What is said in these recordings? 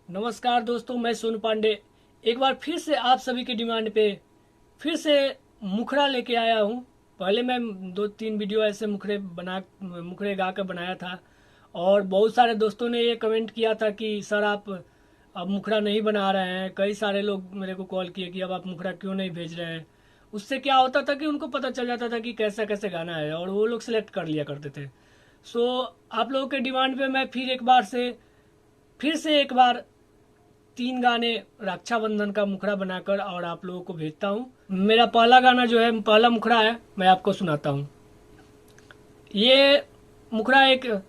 नमस्कार दोस्तों, मैं सोनू पांडे एक बार फिर से आप सभी की डिमांड पे फिर से मुखड़ा लेके आया हूँ। पहले मैं 2-3 वीडियो ऐसे मुखड़े गा कर बनाया था और बहुत सारे दोस्तों ने ये कमेंट किया था कि सर आप अब मुखड़ा नहीं बना रहे हैं। कई सारे लोग मेरे को कॉल किए कि अब आप मुखड़ा क्यों नहीं भेज रहे हैं। उससे क्या होता था कि उनको पता चल जाता था कि कैसा कैसे गाना है और वो लोग सिलेक्ट कर लिया करते थे। सो आप लोगों के डिमांड पे मैं फिर से एक बार 3 गाने रक्षाबंधन का मुखड़ा बनाकर और आप लोगों को भेजता हूँ। मेरा पहला गाना जो है, पहला मुखड़ा है, मैं आपको सुनाता हूँ। ये मुखड़ा एक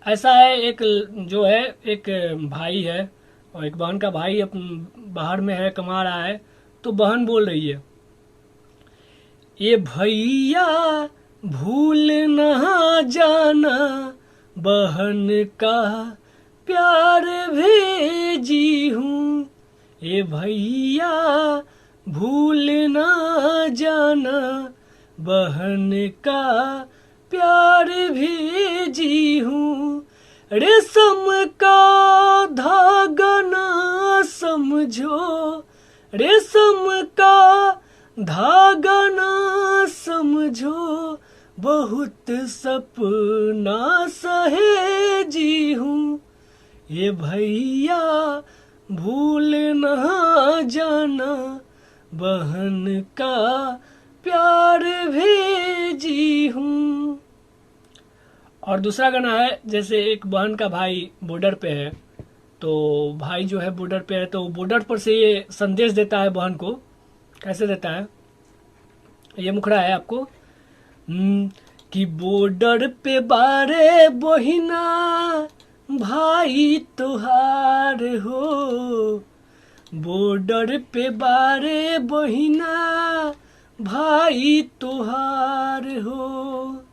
ऐसा है, एक जो है एक भाई है और एक बहन का भाई बाहर में है, कमा रहा है। तो बहन बोल रही है, ये भैया भूल ना जाना बहन का प्यार भेजी हूँ। ये भैया भूल ना जाना बहन का प्यार भेजी हूँ। रेशम का धागा ना समझो, रेशम का धागा ना समझो, बहुत सपना सहेजी हूँ। ये भैया भूल ना जाना बहन का प्यार भेजी हूँ। और दूसरा गाना है, जैसे एक बहन का भाई बॉर्डर पे है, तो भाई जो है बॉर्डर पे है, तो बॉर्डर पर से ये संदेश देता है बहन को। कैसे देता है, ये मुखड़ा है आपको। कि बॉर्डर पे बारे बहिना भाई तुहार हो, बॉर्डर पे बारे बहिना भाई तुहार हो।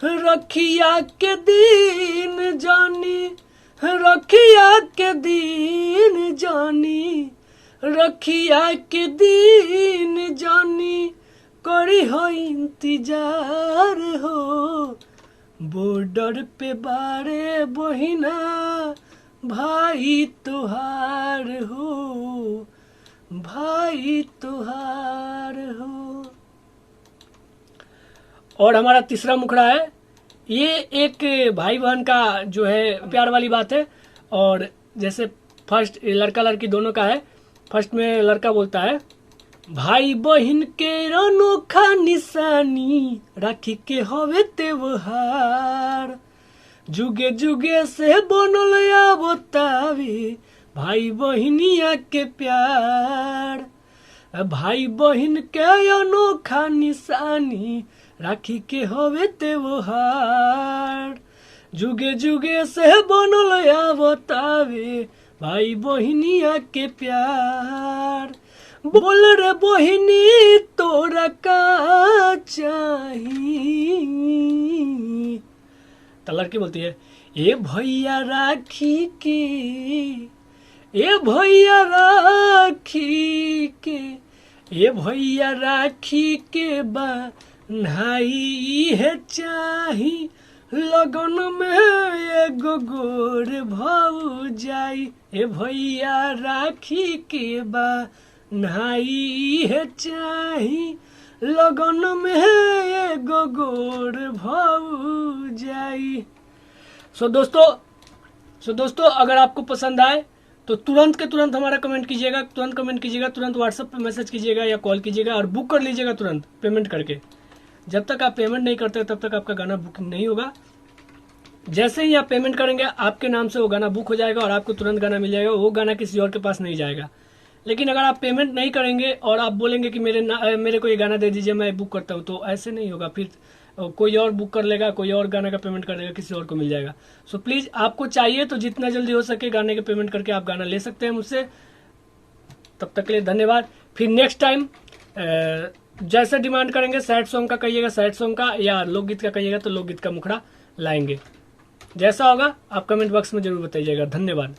रखिया के दिन जानी, रखिया के दिन जानी, रखिया के दिन जानी, करी हो इंतजार हो। बॉर्डर पे बारे बहिना भाई तुहार हो, भाई तुहार हो। और हमारा तीसरा मुखड़ा है, ये एक भाई बहन का जो है प्यार वाली बात है। और जैसे फर्स्ट लड़का लड़की दोनों का है। फर्स्ट में लड़का बोलता है, भाई बहन के अनोखा निशानी राखी के हवे त्योहार, जुगे जुगे से बनल आवतावे भाई बहनिया के प्यार। भाई बहन के अनोखा निशानी राखी के हवे त्योहार, जुगे जुगे से बनल आवतावे भाई बहनिया के प्यार। बोल रे बहिनी तोरा का चाही। तो लड़की बोलती है, ए भैया राखी के, ए भैया राखी के, ए भैया राखी के बन्हाई है चाही, लगन में एगो गोर भौजाई। ए भैया राखी के बन्हाई है चाही, लगन में एगो गोर भौजाई। सो दोस्तों अगर आपको पसंद आए तो तुरंत के तुरंत हमारा कमेंट कीजिएगा, तुरंत कमेंट कीजिएगा, तुरंत व्हाट्सएप पे मैसेज कीजिएगा या कॉल कीजिएगा और बुक कर लीजिएगा तुरंत पेमेंट करके। जब तक आप पेमेंट नहीं करते तब तक आपका गाना बुकिंग नहीं होगा। जैसे ही आप पेमेंट करेंगे आपके नाम से वो गाना बुक हो जाएगा और आपको तुरंत गाना मिल जाएगा। वो गाना किसी और के पास नहीं जाएगा। लेकिन अगर आप पेमेंट नहीं करेंगे और आप बोलेंगे कि मेरे को ये गाना दे दीजिए, मैं बुक करता हूँ, तो ऐसे नहीं होगा। फिर कोई और बुक कर लेगा, कोई और गाना का पेमेंट कर देगा, किसी और को मिल जाएगा। सो प्लीज़ आपको चाहिए तो जितना जल्दी हो सके गाने के पेमेंट करके आप गाना ले सकते हैं मुझसे। तब तक के लिए धन्यवाद। फिर नेक्स्ट टाइम जैसा डिमांड करेंगे, सैड सॉन्ग का कहिएगा सैड सॉन्ग का, या लोकगीत का कहिएगा तो लोकगीत का मुखड़ा लाएंगे। जैसा होगा आप कमेंट बॉक्स में जरूर बताइएगा। धन्यवाद।